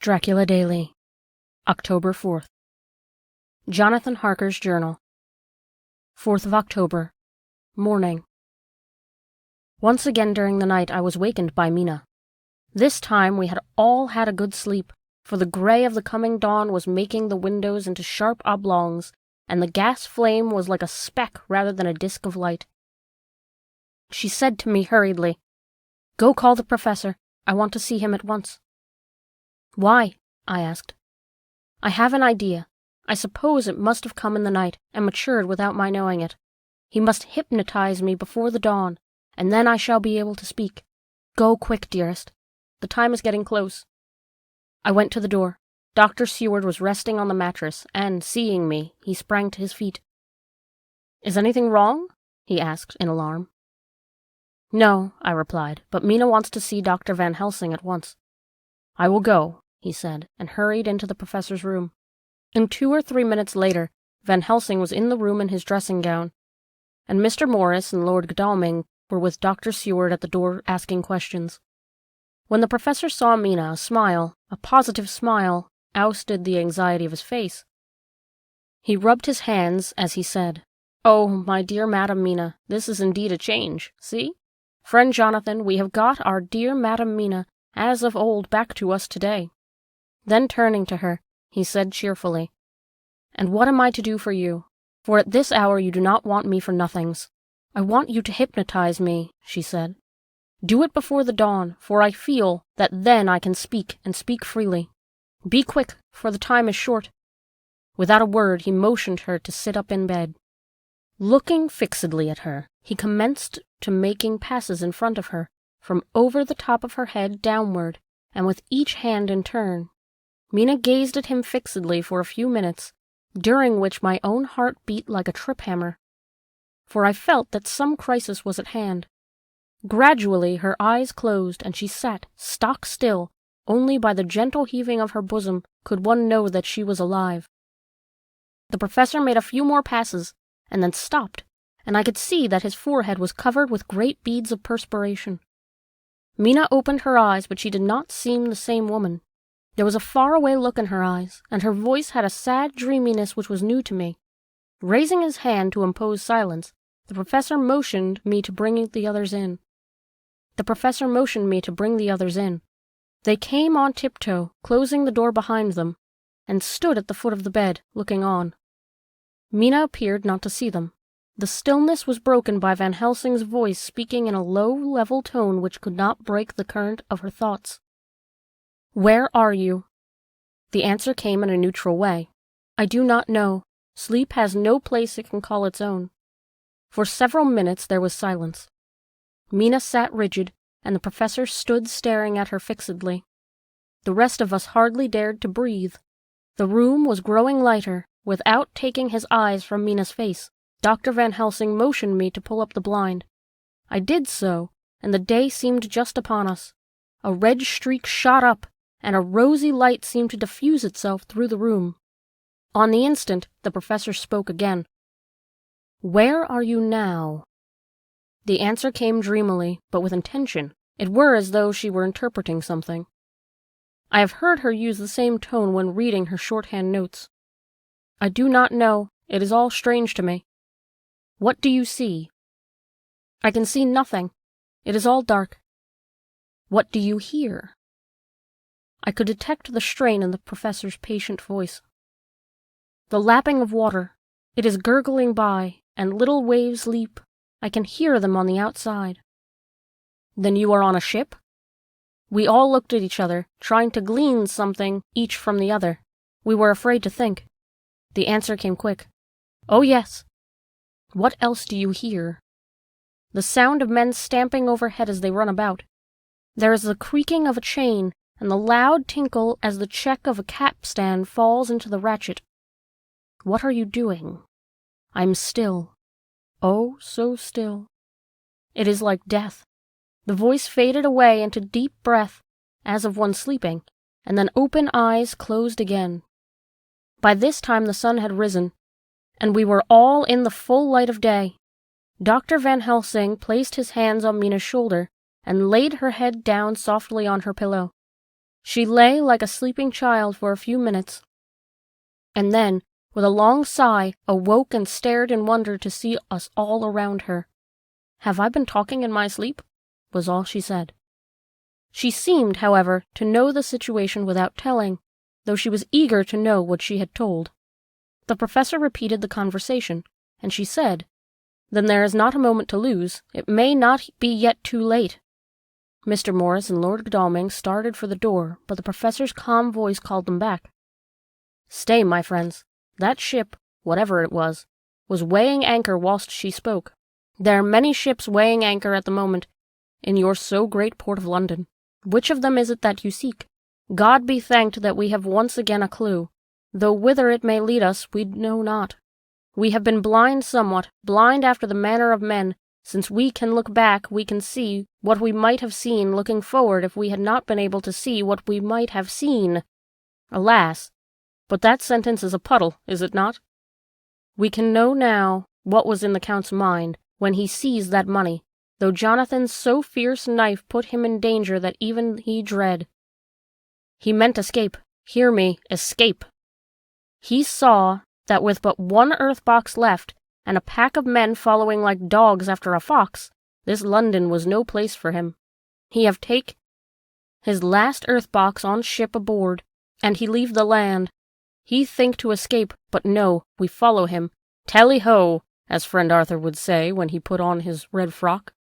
Dracula Daily, October 4th. Jonathan Harker's Journal. 4th of October. Morning. Once again during the night I was wakened by Mina. This time we had all had a good sleep, for the gray of the coming dawn was making the windows into sharp oblongs, and the gas flame was like a speck rather than a disk of light. She said to me hurriedly, "Go call the professor. I want to see him at once." "Why?" I asked. "I have an idea. I suppose it must have come in the night and matured without my knowing it. He must hypnotize me before the dawn, and then I shall be able to speak. Go quick, dearest. The time is getting close." I went to the door. Dr. Seward was resting on the mattress, and, seeing me, he sprang to his feet. "Is anything wrong?" he asked in alarm. "No," I replied, "but Mina wants to see Dr. Van Helsing at once." "I will go," he said, and hurried into the professor's room. And 2 or 3 minutes later, Van Helsing was in the room in his dressing gown, and Mr. Morris and Lord Godalming were with Dr. Seward at the door asking questions. When the professor saw Mina, a positive smile, ousted the anxiety of his face. He rubbed his hands as he said, "Oh, my dear Madam Mina, this is indeed a change. See? Friend Jonathan, we have got our dear Madam Mina, as of old, back to us today." Then turning to her, he said cheerfully, "And what am I to do for you? For at this hour you do not want me for nothings. I want you to hypnotize me," she said. "Do it before the dawn, for I feel that then I can speak, and speak freely. Be quick, for the time is short." Without a word, he motioned her to sit up in bed. Looking fixedly at her, he commenced to making passes in front of her, from over the top of her head downward, and with each hand in turn. Mina gazed at him fixedly for a few minutes, during which my own heart beat like a trip-hammer, for I felt that some crisis was at hand. Gradually her eyes closed, and she sat stock still. Only by the gentle heaving of her bosom could one know that she was alive. The professor made a few more passes, and then stopped, and I could see that his forehead was covered with great beads of perspiration. Mina opened her eyes, but she did not seem the same woman. There was a far-away look in her eyes, and her voice had a sad dreaminess which was new to me. Raising his hand to impose silence, the professor motioned me to bring the others in. They came on tiptoe, closing the door behind them, and stood at the foot of the bed, looking on. Mina appeared not to see them. The stillness was broken by Van Helsing's voice speaking in a low, level tone which could not break the current of her thoughts. "Where are you?" The answer came in a neutral way. "I do not know. Sleep has no place it can call its own." For several minutes there was silence. Mina sat rigid, and the professor stood staring at her fixedly. The rest of us hardly dared to breathe. The room was growing lighter. Without taking his eyes from Mina's face, Dr. Van Helsing motioned me to pull up the blind. I did so, and the day seemed just upon us. A red streak shot up, and a rosy light seemed to diffuse itself through the room. On the instant, the professor spoke again. "Where are you now?" The answer came dreamily, but with intention. It were as though she were interpreting something. I have heard her use the same tone when reading her shorthand notes. "I do not know. It is all strange to me." "What do you see?" "I can see nothing. It is all dark." "What do you hear?" I could detect the strain in the professor's patient voice. "The lapping of water. It is gurgling by, and little waves leap. I can hear them on the outside." "Then you are on a ship?" We all looked at each other, trying to glean something each from the other. We were afraid to think. The answer came quick. "Oh, yes." "What else do you hear?" "The sound of men stamping overhead as they run about. There is the creaking of a chain, and the loud tinkle as the check of a capstan falls into the ratchet." "What are you doing?" "I am still. Oh, so still. It is like death." The voice faded away into deep breath, as of one sleeping, and then open eyes closed again. By this time the sun had risen, and we were all in the full light of day. Dr. Van Helsing placed his hands on Mina's shoulder, and laid her head down softly on her pillow. She lay like a sleeping child for a few minutes, and then, with a long sigh, awoke and stared in wonder to see us all around her. "Have I been talking in my sleep?" was all she said. She seemed, however, to know the situation without telling, though she was eager to know what she had told. The professor repeated the conversation, and she said, "Then there is not a moment to lose. It may not be yet too late." Mr. Morris and Lord Godalming started for the door, but the professor's calm voice called them back. "Stay, my friends. That ship, whatever it was weighing anchor whilst she spoke. There are many ships weighing anchor at the moment in your so great port of London. Which of them is it that you seek? God be thanked that we have once again a clue, though whither it may lead us we know not. We have been blind somewhat, blind after the manner of men. Since we can look back, we can see what we might have seen looking forward if we had not been able to see what we might have seen. Alas! But that sentence is a puddle, is it not? We can know now what was in the Count's mind when he seized that money, though Jonathan's so fierce knife put him in danger that even he dread. He meant escape. Hear me, escape. He saw that with but one earth-box left, and a pack of men following like dogs after a fox, this London was no place for him. He have take his last earth-box on ship aboard, and he leave the land. He think to escape, but no, we follow him. Tally-ho, as friend Arthur would say when he put on his red frock.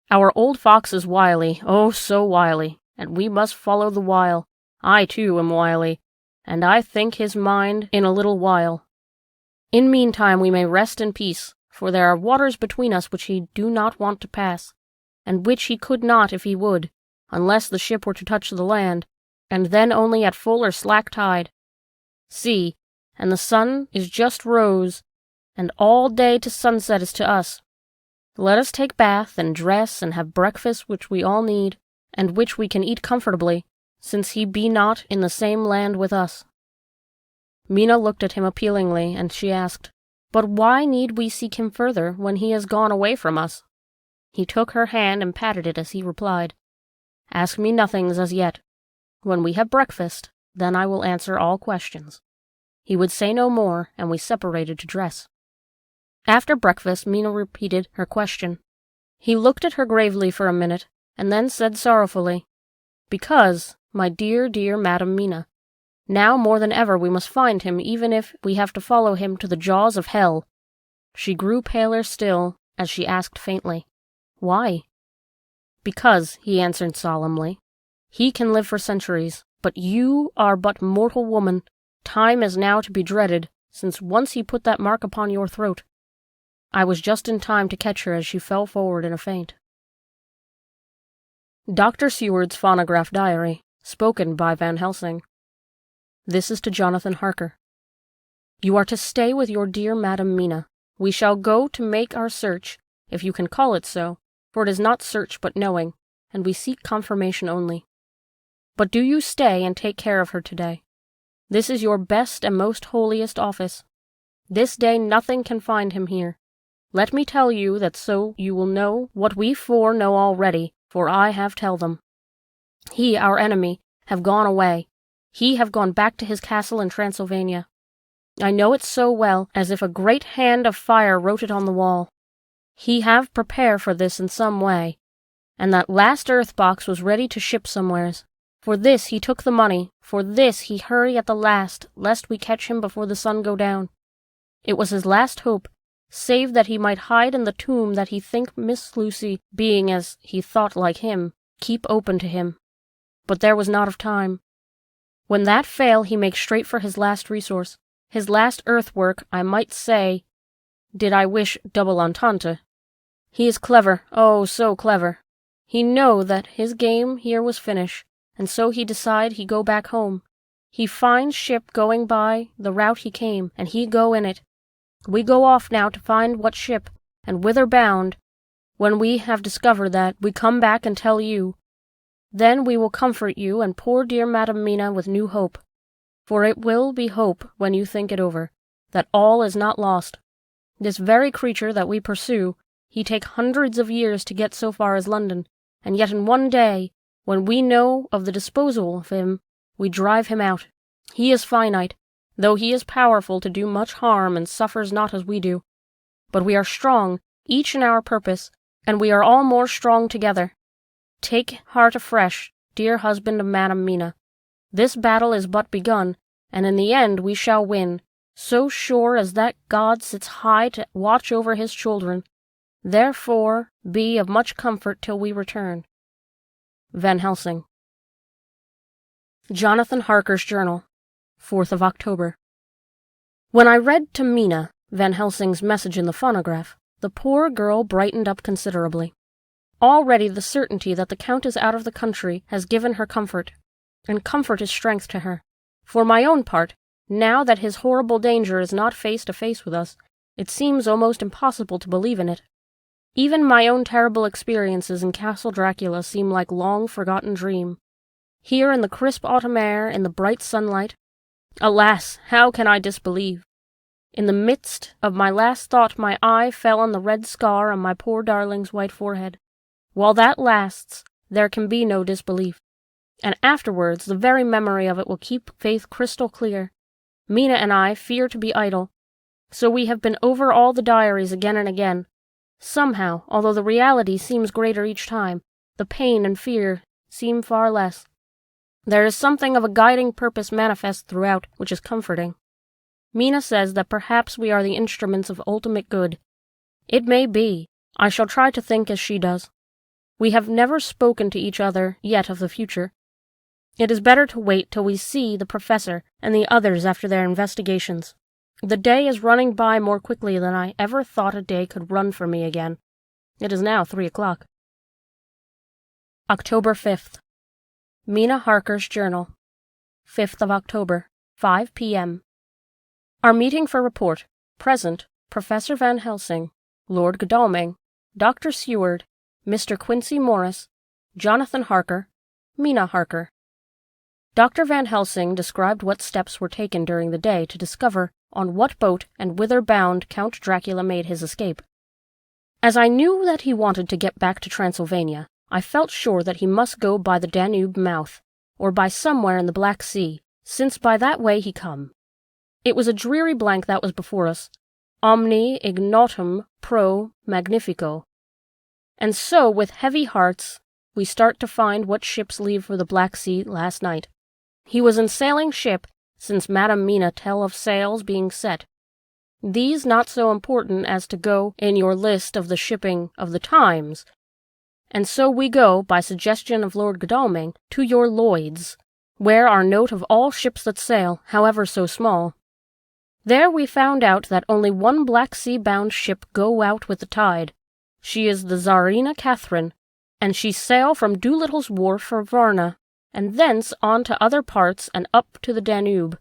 Our old fox is wily, oh so wily, and we must follow the wile. I too am wily, and I think his mind in a little while. In meantime we may rest in peace, for there are waters between us which he do not want to pass, and which he could not if he would, unless the ship were to touch the land, and then only at full or slack tide. See, and the sun is just rose, and all day to sunset is to us. Let us take bath and dress and have breakfast which we all need, and which we can eat comfortably, since he be not in the same land with us." Mina looked at him appealingly, and she asked, "But why need we seek him further when he has gone away from us?" He took her hand and patted it as he replied, "Ask me nothings as yet. When we have breakfast, then I will answer all questions." He would say no more, and we separated to dress. After breakfast, Mina repeated her question. He looked at her gravely for a minute, and then said sorrowfully, "Because, my dear, dear Madam Mina, now more than ever we must find him, even if we have to follow him to the jaws of hell." She grew paler still, as she asked faintly, "Why?" "Because," he answered solemnly, "he can live for centuries, but you are but mortal woman. Time is now to be dreaded, since once he put that mark upon your throat." I was just in time to catch her as she fell forward in a faint. Dr. Seward's phonograph diary, spoken by Van Helsing. This is to Jonathan Harker. "You are to stay with your dear Madam Mina. We shall go to make our search, if you can call it so, for it is not search but knowing, and we seek confirmation only. But do you stay and take care of her today. This is your best and most holiest office. This day nothing can find him here. Let me tell you that so you will know what we four know already, for I have tell them. He, our enemy, have gone away. He have gone back to his castle in Transylvania. I know it so well, as if a great hand of fire wrote it on the wall. He have prepare for this in some way, and that last earth-box was ready to ship somewheres. For this he took the money, for this he hurry at the last, lest we catch him before the sun go down. It was his last hope, save that he might hide in the tomb that he think Miss Lucy, being as he thought like him, keep open to him. But there was not of time. When that fail, he makes straight for his last resource, his last earthwork, I might say, did I wish double entente. He is clever, oh, so clever. He know that his game here was finish, and so he decide he go back home. He finds ship going by the route he came, and he go in it. We go off now to find what ship, and whither bound. When we have discovered that, we come back and tell you. Then we will comfort you and poor dear Madam Mina with new hope. For it will be hope, when you think it over, that all is not lost. This very creature that we pursue, he take hundreds of years to get so far as London, and yet in one day, when we know of the disposal of him, we drive him out. He is finite, though he is powerful to do much harm and suffers not as we do. But we are strong, each in our purpose, and we are all more strong together. Take heart afresh, dear husband of Madam Mina. This battle is but begun, and in the end we shall win, so sure as that God sits high to watch over his children. Therefore, be of much comfort till we return. Van Helsing. Jonathan Harker's Journal, 4th of October. When I read to Mina Van Helsing's message in the phonograph, the poor girl brightened up considerably. Already the certainty that the Count is out of the country has given her comfort, and comfort is strength to her. For my own part, now that his horrible danger is not face to face with us, it seems almost impossible to believe in it. Even my own terrible experiences in Castle Dracula seem like long-forgotten dream. Here in the crisp autumn air, in the bright sunlight, alas, how can I disbelieve? In the midst of my last thought my eye fell on the red scar on my poor darling's white forehead. While that lasts, there can be no disbelief. And afterwards the very memory of it will keep faith crystal clear. Mina and I fear to be idle, so we have been over all the diaries again and again. Somehow, although the reality seems greater each time, the pain and fear seem far less. There is something of a guiding purpose manifest throughout, which is comforting. Mina says that perhaps we are the instruments of ultimate good. It may be. I shall try to think as she does. We have never spoken to each other yet of the future. It is better to wait till we see the professor and the others after their investigations. The day is running by more quickly than I ever thought a day could run for me again. It is now 3 o'clock. October 5th. Mina Harker's Journal, 5th of October, 5 p.m. Our meeting for report. Present, Professor Van Helsing, Lord Godalming, Dr. Seward, Mr. Quincy Morris, Jonathan Harker, Mina Harker. Dr. Van Helsing described what steps were taken during the day to discover on what boat and whither bound Count Dracula made his escape. As I knew that he wanted to get back to Transylvania, I felt sure that he must go by the Danube mouth, or by somewhere in the Black Sea, since by that way he come. It was a dreary blank that was before us, omni ignotum pro magnifico. And so, with heavy hearts, we start to find what ships leave for the Black Sea last night. He was in sailing ship, since Madam Mina tell of sails being set. These not so important as to go in your list of the shipping of the times. And so we go, by suggestion of Lord Godalming, to your Lloyd's, where are note of all ships that sail, however so small. There we found out that only one Black Sea-bound ship go out with the tide. She is the Tsarina Catherine, and she sail from Doolittle's wharf for Varna, and thence on to other parts and up to the Danube.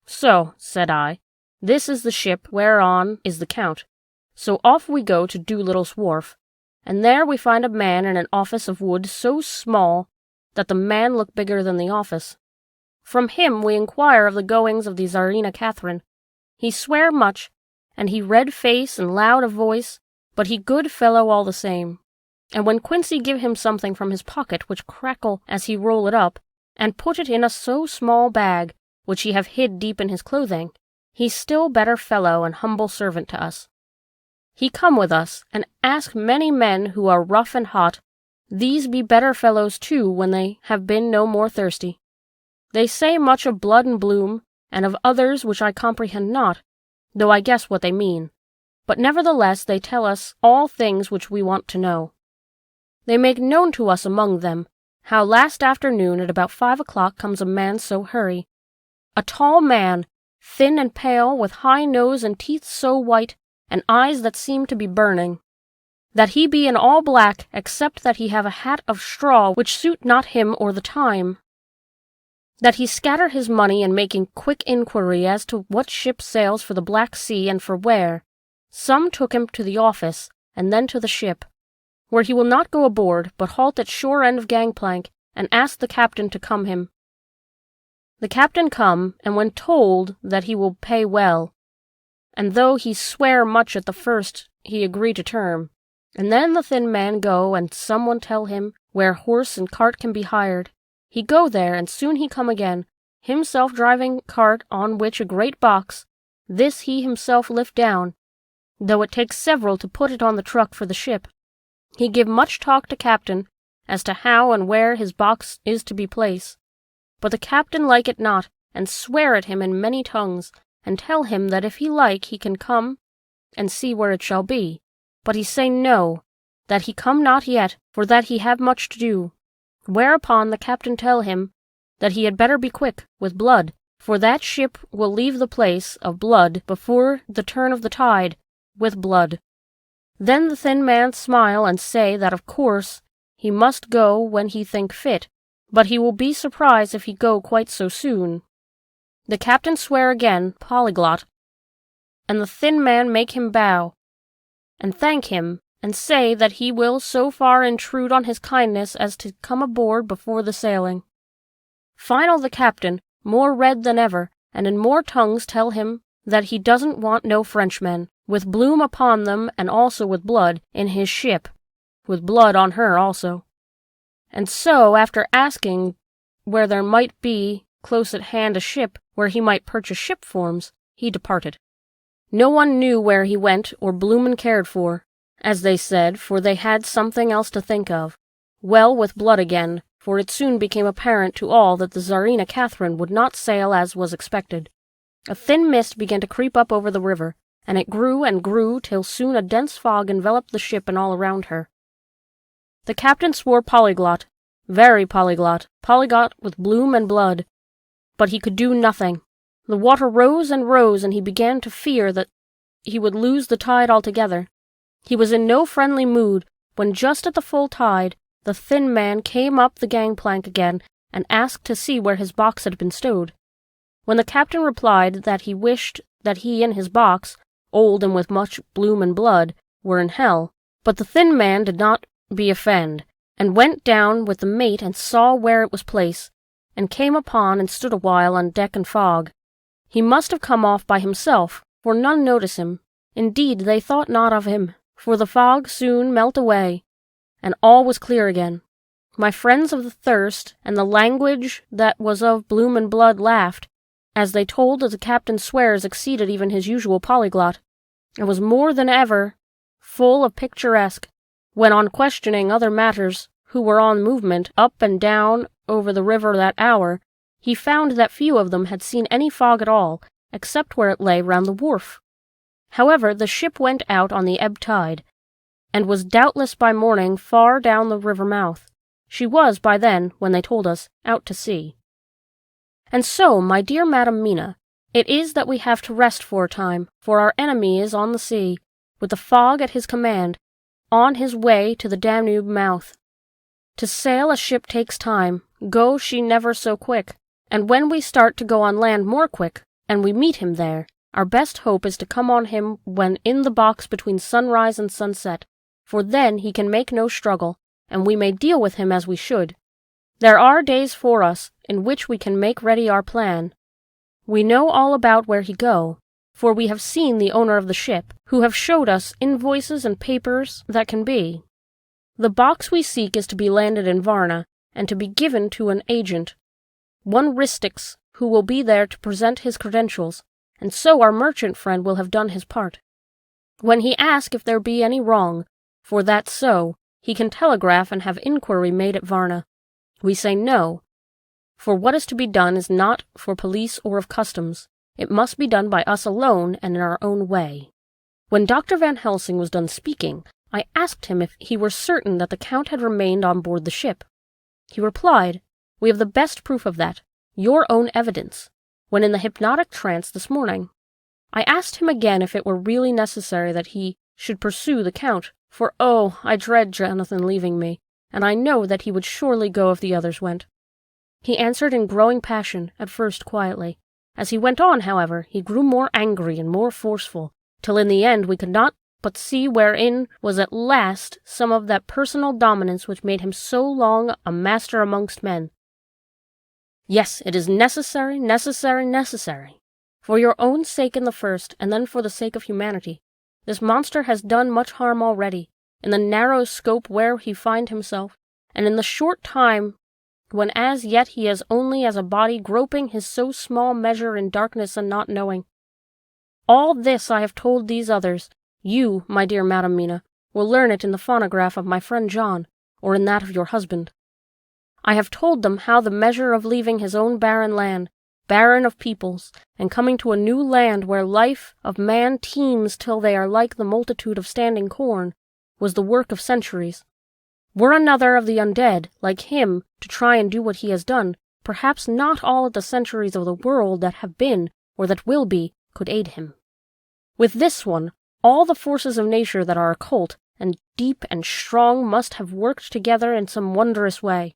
So, said I, this is the ship whereon is the Count. So off we go to Doolittle's wharf, and there we find a man in an office of wood so small that the man looked bigger than the office. From him we inquire of the goings of the Tsarina Catherine. He swear much, and he red face and loud of voice, but he good fellow all the same. And when Quincy give him something from his pocket which crackle as he roll it up, and put it in a so small bag, which he have hid deep in his clothing, he still better fellow and humble servant to us. He come with us, and ask many men who are rough and hot, these be better fellows too when they have been no more thirsty. They say much of blood and bloom, and of others which I comprehend not, though I guess what they mean. But nevertheless they tell us all things which we want to know. They make known to us among them how last afternoon at about 5 o'clock comes a man so hurry, a tall man, thin and pale, with high nose and teeth so white, and eyes that seem to be burning, that he be in all black, except that he have a hat of straw which suit not him or the time, that he scatter his money in making quick inquiry as to what ship sails for the Black Sea and for where. Some took him to the office, and then to the ship, where he will not go aboard, but halt at shore end of gangplank, and ask the captain to come him. The captain come, and when told that he will pay well, and though he swear much at the first, he agree to term, and then the thin man go, and someone tell him where horse and cart can be hired. He go there, and soon he come again, himself driving cart on which a great box, this he himself lift down, though it takes several to put it on the truck for the ship. He give much talk to captain, as to how and where his box is to be placed. But the captain like it not, and swear at him in many tongues, and tell him that if he like he can come and see where it shall be. But he say no, that he come not yet, for that he have much to do. Whereupon the captain tell him that he had better be quick with blood, for that ship will leave the place of blood before the turn of the tide with blood. Then the thin man smile and say that of course he must go when he think fit, but he will be surprised if he go quite so soon. The captain swear again, polyglot, and the thin man make him bow, and thank him, and say that he will so far intrude on his kindness as to come aboard before the sailing. Final the captain, more red than ever, and in more tongues tell him that he doesn't want no Frenchmen, with bloom upon them and also with blood, in his ship, with blood on her also. And so, after asking where there might be close at hand a ship where he might purchase ship forms, he departed. No one knew where he went or bloomin' cared for, as they said, for they had something else to think of. Well, with blood again, for it soon became apparent to all that the Tsarina Catherine would not sail as was expected. A thin mist began to creep up over the river, and it grew and grew till soon a dense fog enveloped the ship and all around her. The captain swore polyglot, very polyglot with bloom and blood, but he could do nothing. The water rose and rose, and he began to fear that he would lose the tide altogether. He was in no friendly mood, when just at the full tide, the thin man came up the gangplank again, and asked to see where his box had been stowed. When the captain replied that he wished that he and his box, old and with much bloom and blood, were in hell, but the thin man did not be offend, and went down with the mate and saw where it was placed, and came upon and stood a while on deck in fog. He must have come off by himself, for none noticed him. Indeed, they thought not of him, for the fog soon melt away, and all was clear again. My friends of the thirst and the language that was of bloom and blood laughed, as they told that the captain's swears exceeded even his usual polyglot, and was more than ever full of picturesque, when on questioning other matters who were on movement up and down over the river that hour, he found that few of them had seen any fog at all, except where it lay round the wharf. However, the ship went out on the ebb tide, and was doubtless by morning far down the river mouth. She was by then, when they told us, out to sea. And so, my dear Madam Mina, it is that we have to rest for a time, for our enemy is on the sea, with the fog at his command, on his way to the Danube mouth. To sail a ship takes time, go she never so quick, and when we start to go on land more quick, and we meet him there, our best hope is to come on him when in the box between sunrise and sunset, for then he can make no struggle, and we may deal with him as we should. There are days for us in which we can make ready our plan. We know all about where he go, for we have seen the owner of the ship, who have showed us invoices and papers that can be. The box we seek is to be landed in Varna, and to be given to an agent, one Ristix, who will be there to present his credentials, and so our merchant friend will have done his part. When he asks if there be any wrong, for that so, he can telegraph and have inquiry made at Varna. We say no, for what is to be done is not for police or of customs. It must be done by us alone and in our own way. When Dr. Van Helsing was done speaking, I asked him if he were certain that the Count had remained on board the ship. He replied, "We have the best proof of that, your own evidence, when in the hypnotic trance this morning." I asked him again if it were really necessary that he should pursue the Count, for I dread Jonathan leaving me, and I know that he would surely go if the others went. He answered in growing passion, at first quietly. As he went on, however, he grew more angry and more forceful, till in the end we could not but see wherein was at last some of that personal dominance which made him so long a master amongst men. Yes, it is necessary, for your own sake in the first, and then for the sake of humanity. This monster has done much harm already, in the narrow scope where he find himself, and in the short time when as yet he is only as a body groping his so small measure in darkness and not knowing. All this I have told these others. You, my dear Madam Mina, will learn it in the phonograph of my friend John, or in that of your husband. I have told them how the measure of leaving his own barren land, barren of peoples, and coming to a new land where life of man teems till they are like the multitude of standing corn, was the work of centuries. Were another of the undead, like him, to try and do what he has done, perhaps not all of the centuries of the world that have been, or that will be, could aid him. With this one, all the forces of nature that are occult and deep and strong must have worked together in some wondrous way.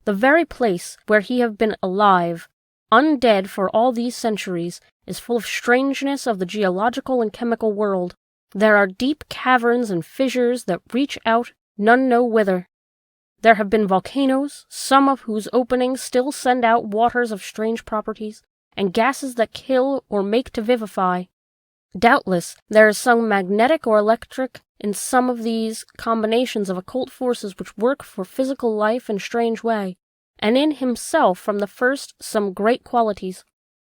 The very place where he have been alive, undead for all these centuries, is full of strangeness of the geological and chemical world. There are deep caverns and fissures that reach out none know whither. There have been volcanoes, some of whose openings still send out waters of strange properties, and gases that kill or make to vivify. Doubtless, there is some magnetic or electric in some of these combinations of occult forces which work for physical life in strange way, and in himself from the first some great qualities.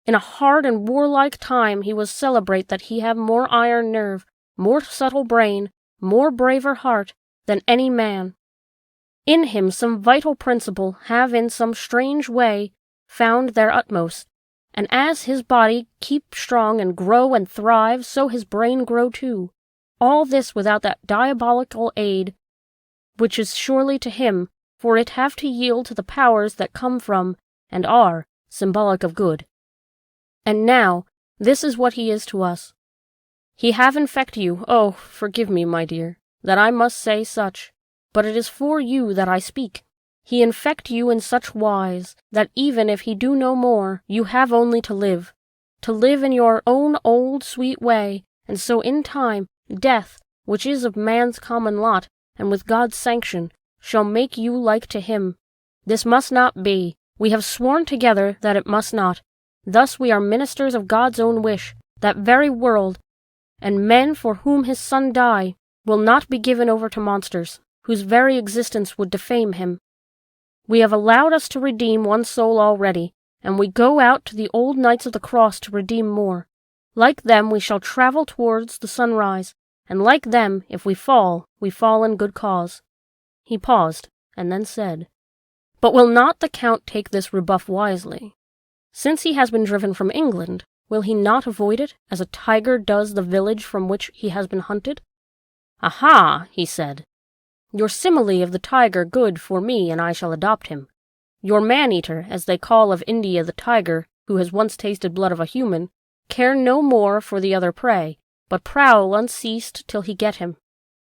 In a hard and warlike time he was celebrate that he have more iron nerve, more subtle brain, more braver heart, than any man. In him some vital principle have in some strange way found their utmost, and as his body keep strong and grow and thrive, so his brain grow too. All this without that diabolical aid, which is surely to him, for it have to yield to the powers that come from, and are, symbolic of good. And now, this is what he is to us. He have infect you, oh, forgive me, my dear, that I must say such, but it is for you that I speak. He infect you in such wise, that even if he do no more, you have only to live in your own old sweet way, and so in time, death, which is of man's common lot, and with God's sanction, shall make you like to him. This must not be. We have sworn together that it must not. Thus we are ministers of God's own wish, that very world, and men for whom his Son died, will not be given over to monsters, whose very existence would defame him. We have allowed us to redeem one soul already, and we go out to the old Knights of the Cross to redeem more. Like them we shall travel towards the sunrise, and like them, if we fall in good cause. He paused, and then said, But will not the Count take this rebuff wisely? Since he has been driven from England, will he not avoid it, as a tiger does the village from which he has been hunted? Aha, he said. Your simile of the tiger good for me, and I shall adopt him. Your man-eater, as they call of India the tiger, who has once tasted blood of a human, care no more for the other prey, but prowl unceased till he get him.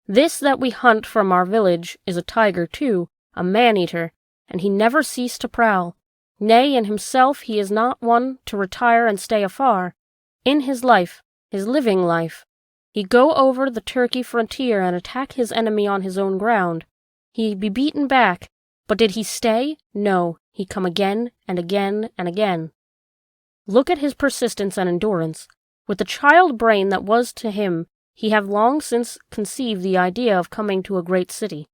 This that we hunt from our village is a tiger too, a man-eater, and he never ceased to prowl. Nay, in himself he is not one to retire and stay afar. In his life, his living life, he go over the Turkey frontier and attack his enemy on his own ground. He be beaten back, but did he stay? No, he come again and again and again. Look at his persistence and endurance. With the child brain that was to him, he have long since conceived the idea of coming to a great city.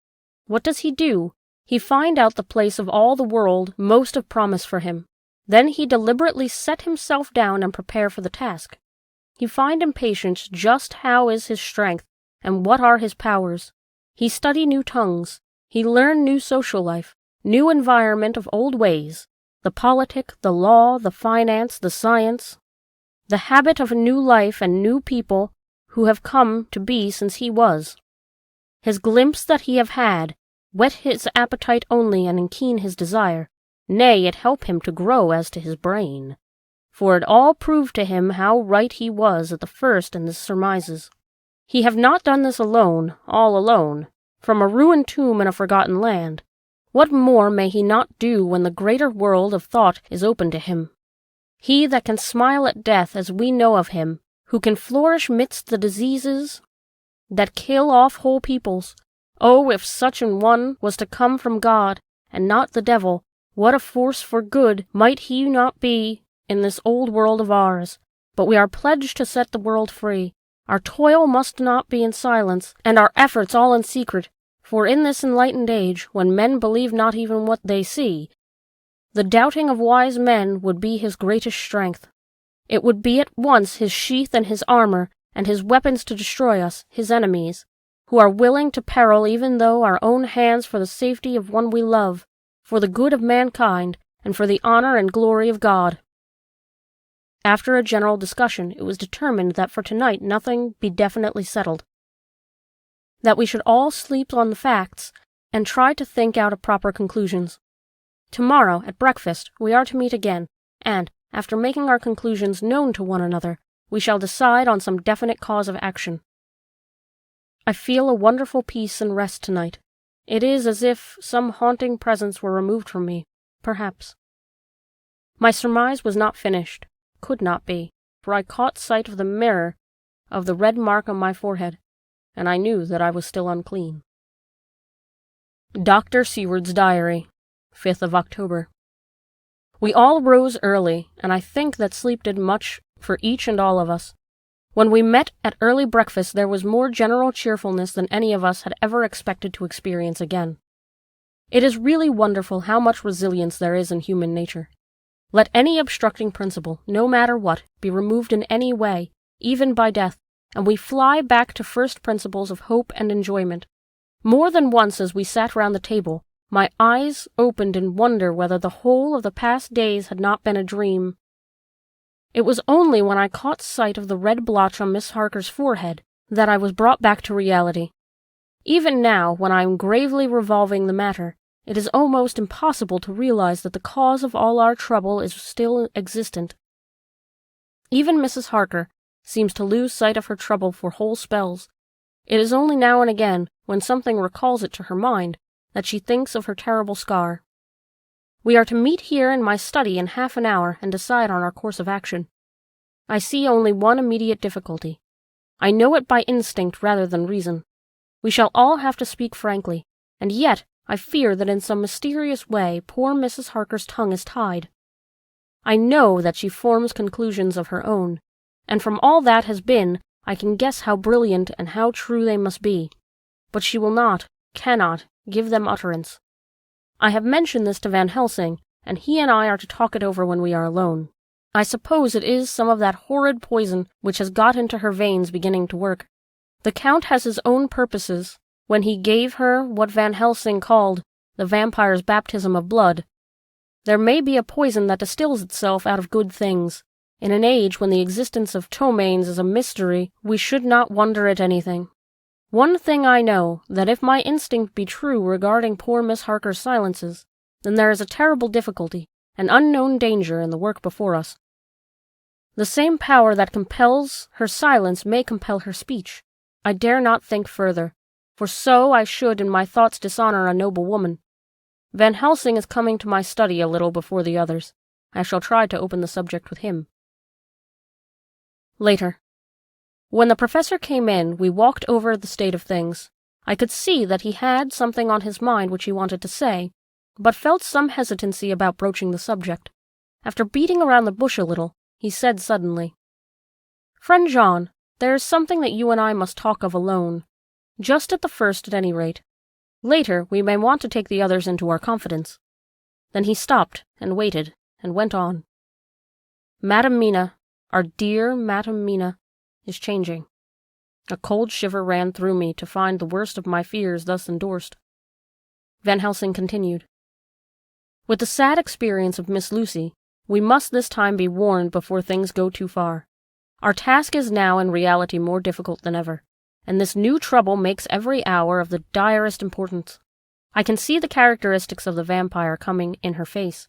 What does he do? He find out the place of all the world most of promise for him. Then he deliberately set himself down and prepare for the task. He find in patience just how is his strength, and what are his powers. He study new tongues. He learn new social life, new environment of old ways, the politic, the law, the finance, the science, the habit of a new life and new people who have come to be since he was. His glimpse that he have had, whet his appetite only and keen his desire, nay, it help him to grow as to his brain. For it all proved to him how right he was at the first in his surmises. He have not done this alone, all alone, from a ruined tomb in a forgotten land. What more may he not do when the greater world of thought is open to him? He that can smile at death as we know of him, who can flourish midst the diseases that kill off whole peoples. Oh, if such an one was to come from God, and not the devil, what a force for good might he not be in this old world of ours. But we are pledged to set the world free. Our toil must not be in silence, and our efforts all in secret, For in this enlightened age, when men believe not even what they see, the doubting of wise men would be his greatest strength. It would be at once his sheath and his armor, and his weapons to destroy us, his enemies, who are willing to peril even though our own hands for the safety of one we love, for the good of mankind, and for the honor and glory of God. After a general discussion, it was determined that for tonight nothing be definitely settled, that we should all sleep on the facts, and try to think out proper conclusions. Tomorrow, at breakfast, we are to meet again, and, after making our conclusions known to one another, we shall decide on some definite cause of action. I feel a wonderful peace and rest tonight. It is as if some haunting presence were removed from me, perhaps. My surmise was not finished, could not be, for I caught sight of the mirror of the red mark on my forehead, and I knew that I was still unclean. Dr. Seward's Diary, 5th of October. We all rose early, and I think that sleep did much for each and all of us. When we met at early breakfast, there was more general cheerfulness than any of us had ever expected to experience again. It is really wonderful how much resilience there is in human nature. Let any obstructing principle, no matter what, be removed in any way, even by death, and we fly back to first principles of hope and enjoyment. More than once as we sat round the table, my eyes opened in wonder whether the whole of the past days had not been a dream. It was only when I caught sight of the red blotch on Miss Harker's forehead that I was brought back to reality. Even now, when I am gravely revolving the matter, it is almost impossible to realize that the cause of all our trouble is still existent. Even Mrs. Harker seems to lose sight of her trouble for whole spells. It is only now and again, when something recalls it to her mind, that she thinks of her terrible scar. We are to meet here in my study in half an hour and decide on our course of action. I see only one immediate difficulty. I know it by instinct rather than reason. We shall all have to speak frankly, and yet I fear that in some mysterious way poor Mrs. Harker's tongue is tied. I know that she forms conclusions of her own, and from all that has been, I can guess how brilliant and how true they must be. But she will not, cannot, give them utterance. I have mentioned this to Van Helsing, and he and I are to talk it over when we are alone. I suppose it is some of that horrid poison which has got into her veins beginning to work. The Count has his own purposes when he gave her what Van Helsing called the vampire's baptism of blood. There may be a poison that distills itself out of good things. In an age when the existence of ptomaines is a mystery, we should not wonder at anything. One thing I know, that if my instinct be true regarding poor Miss Harker's silences, then there is a terrible difficulty, an unknown danger in the work before us. The same power that compels her silence may compel her speech. I dare not think further, for so I should in my thoughts dishonor a noble woman. Van Helsing is coming to my study a little before the others. I shall try to open the subject with him. Later. When the professor came in, we walked over the state of things. I could see that he had something on his mind which he wanted to say, but felt some hesitancy about broaching the subject. After beating around the bush a little, he said suddenly, "Friend John, there is something that you and I must talk of alone. Just at the first, at any rate. Later, we may want to take the others into our confidence." Then he stopped, and waited, and went on. "Madam Mina, our dear Madam Mina, is changing." A cold shiver ran through me to find the worst of my fears thus endorsed. Van Helsing continued, "With the sad experience of Miss Lucy, we must this time be warned before things go too far. Our task is now in reality more difficult than ever, and this new trouble makes every hour of the direst importance. I can see the characteristics of the vampire coming in her face.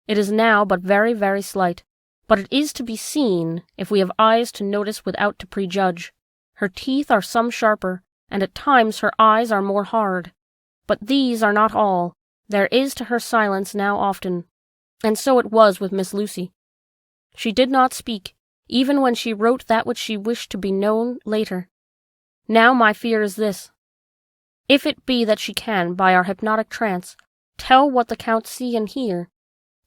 It is now but very, very slight, but it is to be seen if we have eyes to notice without to prejudge. Her teeth are some sharper, and at times her eyes are more hard. But these are not all. There is to her silence now often, and so it was with Miss Lucy. She did not speak, even when she wrote that which she wished to be known later. Now my fear is this. If it be that she can, by our hypnotic trance, tell what the Count see and hear,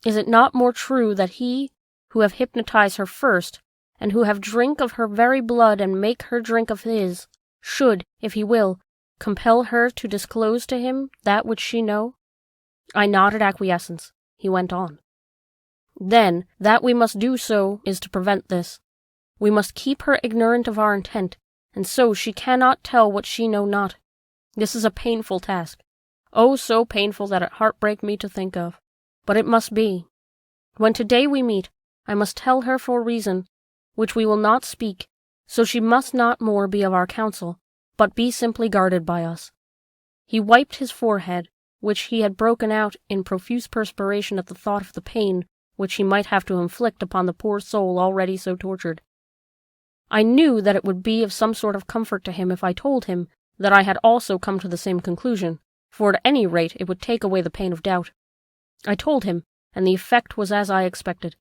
is it not more true that he, who have hypnotized her first, and who have drink of her very blood and make her drink of his, should, if he will, compel her to disclose to him that which she know? I nodded acquiescence. He went on. Then, that we must do so is to prevent this. We must keep her ignorant of our intent, and so she cannot tell what she know not. This is a painful task. Oh, so painful that it heartbreak me to think of. But it must be. When today we meet, I must tell her for a reason, which we will not speak, so she must not more be of our counsel, but be simply guarded by us. He wiped his forehead, which he had broken out in profuse perspiration at the thought of the pain which he might have to inflict upon the poor soul already so tortured. I knew that it would be of some sort of comfort to him if I told him that I had also come to the same conclusion, for at any rate it would take away the pain of doubt. I told him, and the effect was as I expected.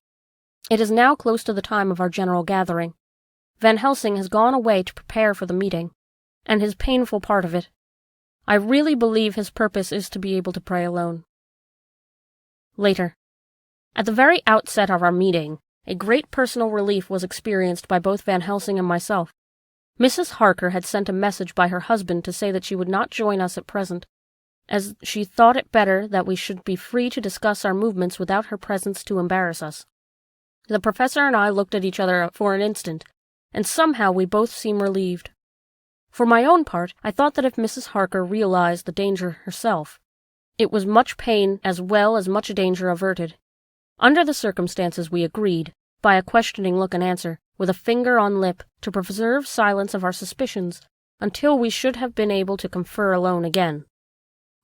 It is now close to the time of our general gathering. Van Helsing has gone away to prepare for the meeting, and his painful part of it. I really believe his purpose is to be able to pray alone. Later. At the very outset of our meeting, a great personal relief was experienced by both Van Helsing and myself. Mrs. Harker had sent a message by her husband to say that she would not join us at present, as she thought it better that we should be free to discuss our movements without her presence to embarrass us. The professor and I looked at each other for an instant, and somehow we both seemed relieved. For my own part, I thought that if Mrs. Harker realized the danger herself, it was much pain as well as much danger averted. Under the circumstances we agreed, by a questioning look and answer, with a finger on lip, to preserve silence of our suspicions, until we should have been able to confer alone again.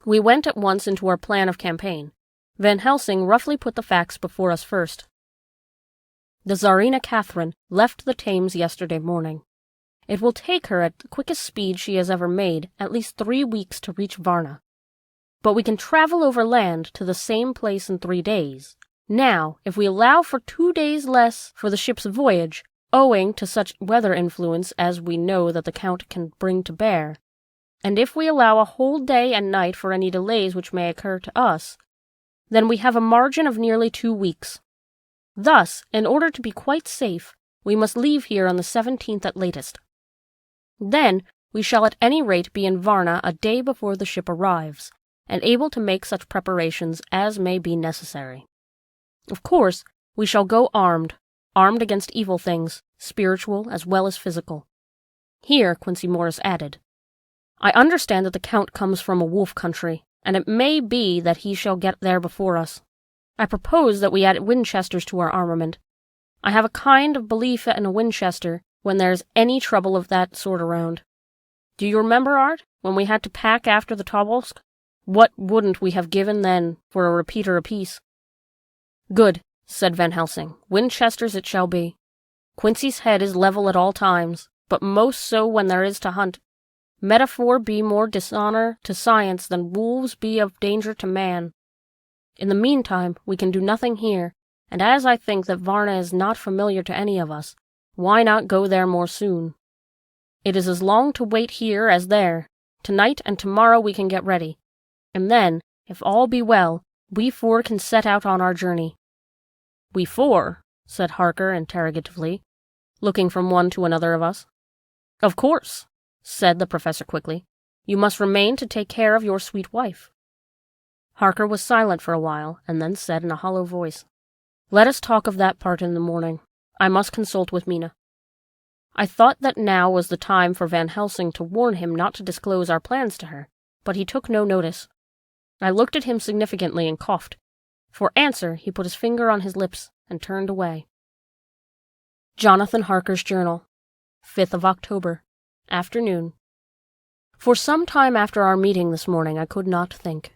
We went at once into our plan of campaign. Van Helsing roughly put the facts before us first. The Tsarina Catherine left the Thames yesterday morning. It will take her at the quickest speed she has ever made at least 3 weeks to reach Varna. But we can travel over land to the same place in 3 days. Now, if we allow for 2 days less for the ship's voyage, owing to such weather influence as we know that the Count can bring to bear, and if we allow a whole day and night for any delays which may occur to us, then we have a margin of nearly 2 weeks. Thus, in order to be quite safe, we must leave here on the 17th at latest. Then we shall at any rate be in Varna a day before the ship arrives, and able to make such preparations as may be necessary. Of course, we shall go armed against evil things, spiritual as well as physical. Here Quincey Morris added, I understand that the Count comes from a wolf country, and it may be that he shall get there before us. I propose that we add Winchesters to our armament. I have a kind of belief in a Winchester when there's any trouble of that sort around. Do you remember, Art, when we had to pack after the Tobolsk? What wouldn't we have given then for a repeater apiece? Good, said Van Helsing. Winchesters it shall be. Quincy's head is level at all times, but most so when there is to hunt. Metaphor be more dishonor to science than wolves be of danger to man. In the meantime, we can do nothing here, and as I think that Varna is not familiar to any of us, why not go there more soon? It is as long to wait here as there. Tonight and tomorrow we can get ready, and then, if all be well, we 4 can set out on our journey. We 4? Said Harker interrogatively, looking from one to another of us. Of course, said the professor quickly. You must remain to take care of your sweet wife. Harker was silent for a while, and then said in a hollow voice, Let us talk of that part in the morning. I must consult with Mina. I thought that now was the time for Van Helsing to warn him not to disclose our plans to her, but he took no notice. I looked at him significantly and coughed. For answer, he put his finger on his lips and turned away. Jonathan Harker's Journal, 5th of October, afternoon. For some time after our meeting this morning I could not think.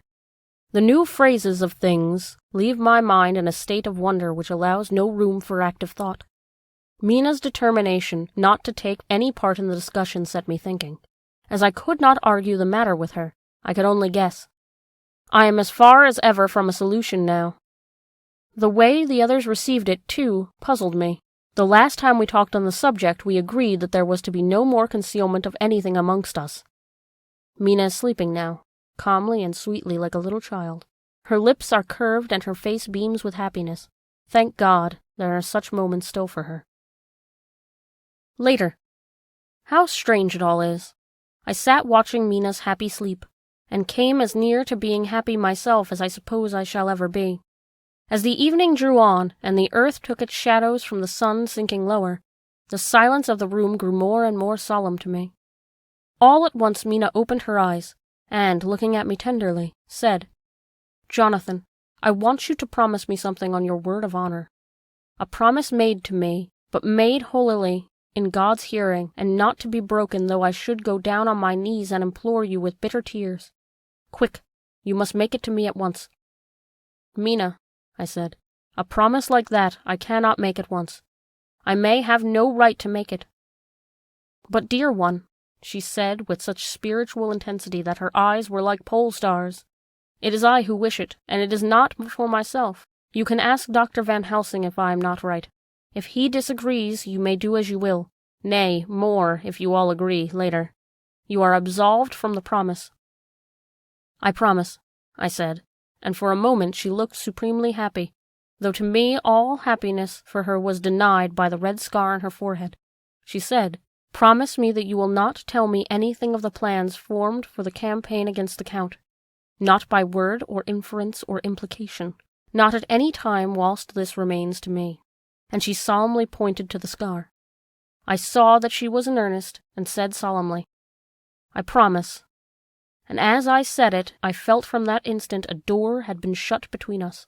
The new phrases of things leave my mind in a state of wonder which allows no room for active thought. Mina's determination not to take any part in the discussion set me thinking. As I could not argue the matter with her, I could only guess. I am as far as ever from a solution now. The way the others received it, too, puzzled me. The last time we talked on the subject, we agreed that there was to be no more concealment of anything amongst us. Mina is sleeping now, calmly and sweetly like a little child. Her lips are curved and her face beams with happiness. Thank God, there are such moments still for her. Later. How strange it all is. I sat watching Mina's happy sleep, and came as near to being happy myself as I suppose I shall ever be. As the evening drew on, and the earth took its shadows from the sun sinking lower, the silence of the room grew more and more solemn to me. All at once Mina opened her eyes, and, looking at me tenderly, said, "Jonathan, I want you to promise me something on your word of honor. A promise made to me, but made holily in God's hearing, and not to be broken though I should go down on my knees and implore you with bitter tears. Quick, you must make it to me at once." "Mina," I said, "a promise like that I cannot make at once. I may have no right to make it." "But, dear one," she said with such spiritual intensity that her eyes were like pole stars, "it is I who wish it, and it is not for myself. You can ask Dr. Van Helsing if I am not right. If he disagrees, you may do as you will. Nay, more, if you all agree, later. You are absolved from the promise." "I promise," I said, and for a moment she looked supremely happy, though to me all happiness for her was denied by the red scar on her forehead. She said, "Promise me that you will not tell me anything of the plans formed for the campaign against the Count, not by word or inference or implication, not at any time whilst this remains to me." And she solemnly pointed to the scar. I saw that she was in earnest, and said solemnly, "I promise." And as I said it, I felt from that instant a door had been shut between us.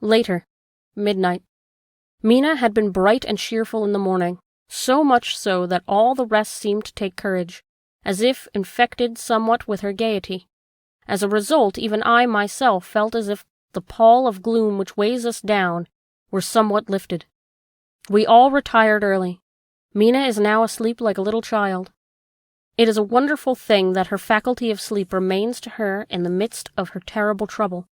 Later, midnight. Mina had been bright and cheerful in the morning, so much so that all the rest seemed to take courage, as if infected somewhat with her gaiety. As a result, even I myself felt as if the pall of gloom which weighs us down were somewhat lifted. We all retired early. Mina is now asleep like a little child. It is a wonderful thing that her faculty of sleep remains to her in the midst of her terrible trouble.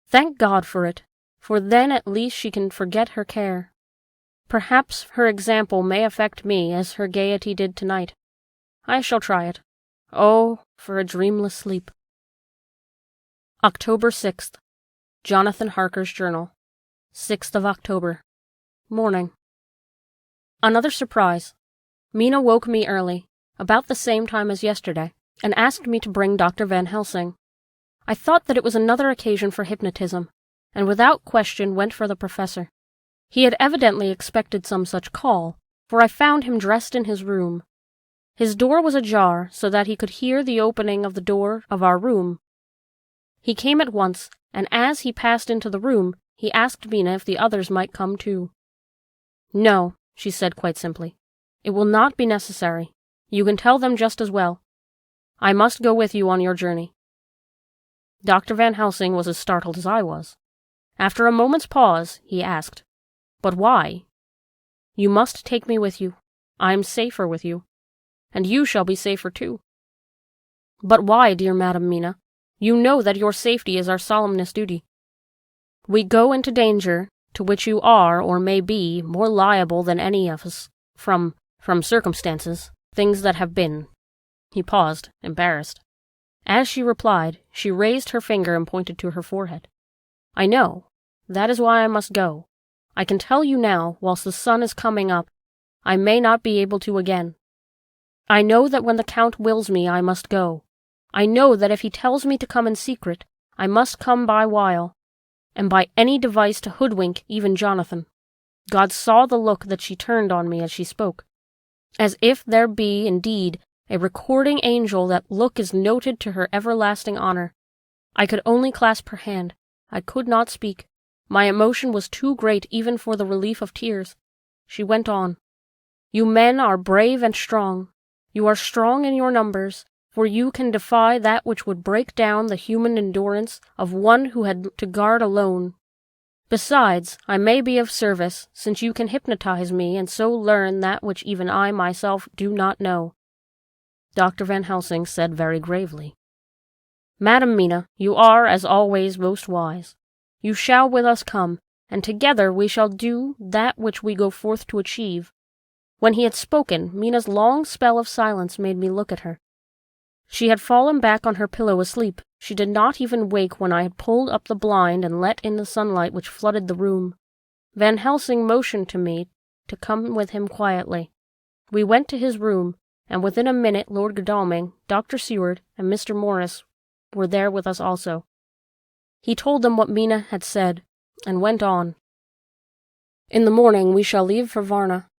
Thank God for it, for then at least she can forget her care. Perhaps her example may affect me as her gaiety did tonight. I shall try it. Oh, for a dreamless sleep. October 6th. Jonathan Harker's Journal. 6th of October. Morning. Another surprise. Mina woke me early, about the same time as yesterday, and asked me to bring Dr. Van Helsing. I thought that it was another occasion for hypnotism, and without question went for the professor. He had evidently expected some such call, for I found him dressed in his room. His door was ajar, so that he could hear the opening of the door of our room. He came at once, and as he passed into the room, he asked Mina if the others might come too. "No," she said quite simply. "It will not be necessary. You can tell them just as well. I must go with you on your journey." Dr. Van Helsing was as startled as I was. After a moment's pause, he asked, "But why?" "You must take me with you. I am safer with you. And you shall be safer too." "But why, dear Madam Mina? You know that your safety is our solemnest duty." "We go into danger, to which you are, or may be, more liable than any of us, from circumstances, things that have been." He paused, embarrassed. As she replied, she raised her finger and pointed to her forehead. "I know. That is why I must go. I can tell you now, whilst the sun is coming up, I may not be able to again. I know that when the Count wills me, I must go. I know that if he tells me to come in secret, I must come by wile, and by any device to hoodwink even Jonathan." God saw the look that she turned on me as she spoke. As if there be, indeed, a recording angel, that look is noted to her everlasting honor. I could only clasp her hand. I could not speak. My emotion was too great even for the relief of tears. She went on. "You men are brave and strong. You are strong in your numbers, for you can defy that which would break down the human endurance of one who had to guard alone. Besides, I may be of service, since you can hypnotize me and so learn that which even I myself do not know." Dr. Van Helsing said very gravely, "Madam Mina, you are, as always, most wise. You shall with us come, and together we shall do that which we go forth to achieve." When he had spoken, Mina's long spell of silence made me look at her. She had fallen back on her pillow asleep. She did not even wake when I had pulled up the blind and let in the sunlight which flooded the room. Van Helsing motioned to me to come with him quietly. We went to his room, and within a minute Lord Godalming, Dr. Seward, and Mr. Morris were there with us also. He told them what Mina had said, and went on. In the morning we shall leave for Varna.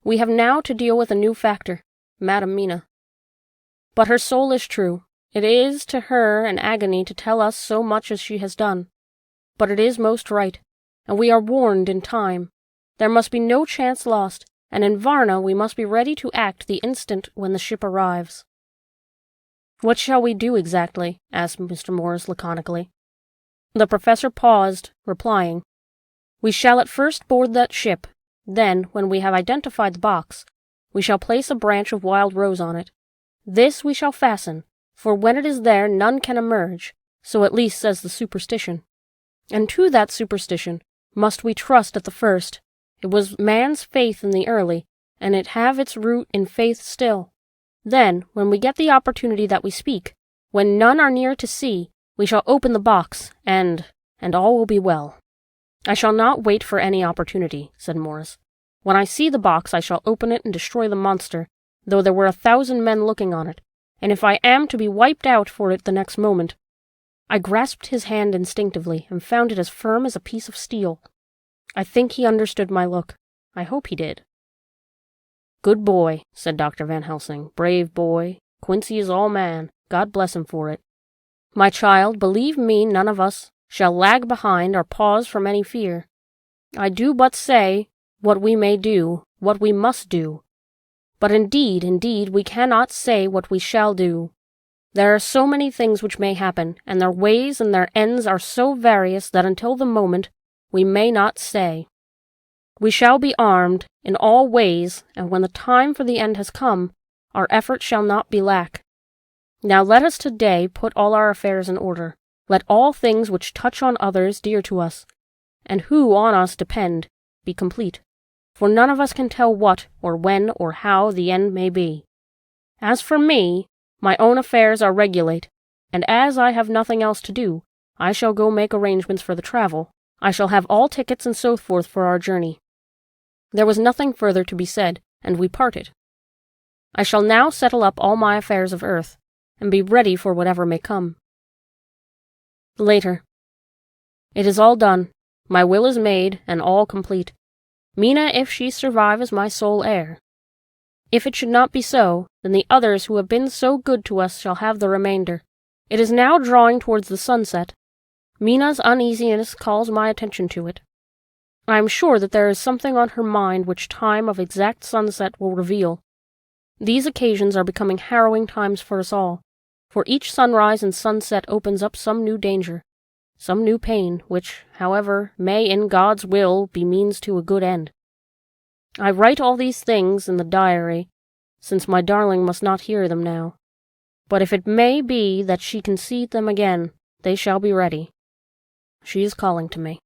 We have now to deal with a new factor, Madam Mina. But her soul is true. It is to her an agony to tell us so much as she has done. But it is most right, and we are warned in time. There must be no chance lost, and in Varna we must be ready to act the instant when the ship arrives. What shall we do exactly? Asked Mr. Morris laconically. The professor paused, replying, We shall at first board that ship. Then, when we have identified the box, we shall place a branch of wild rose on it. This we shall fasten, for when it is there none can emerge, so at least says the superstition. And to that superstition must we trust at the first. It was man's faith in the early, and it have its root in faith still. Then, when we get the opportunity that we speak, when none are near to see, we shall open the box, and all will be well. I shall not wait for any opportunity, said Morris. When I see the box I shall open it and destroy the monster, though there were 1,000 men looking on it, and if I am to be wiped out for it the next moment. I grasped his hand instinctively, and found it as firm as a piece of steel. I think he understood my look. I hope he did. Good boy, said Dr. Van Helsing. Brave boy. Quincy is all man. God bless him for it. My child, believe me, none of us shall lag behind or pause from any fear. I do but say what we may do, what we must do. But indeed, we cannot say what we shall do. There are so many things which may happen, and their ways and their ends are so various that until the moment we may not say. We shall be armed in all ways, and when the time for the end has come, our effort shall not be lack. Now let us today put all our affairs in order. Let all things which touch on others dear to us, and who on us depend, be complete. For none of us can tell what, or when, or how the end may be. As for me, my own affairs are regulate, and as I have nothing else to do, I shall go make arrangements for the travel. I shall have all tickets and so forth for our journey. There was nothing further to be said, and we parted. I shall now settle up all my affairs of earth, and be ready for whatever may come. Later. It is all done. My will is made, and all complete. Mina, if she survive, is my sole heir. If it should not be so, then the others who have been so good to us shall have the remainder. It is now drawing towards the sunset. Mina's uneasiness calls my attention to it. I am sure that there is something on her mind which time of exact sunset will reveal. These occasions are becoming harrowing times for us all, for each sunrise and sunset opens up some new danger, some new pain, which, however, may in God's will be means to a good end. I write all these things in the diary, since my darling must not hear them now. But if it may be that she can see them again, they shall be ready. She is calling to me.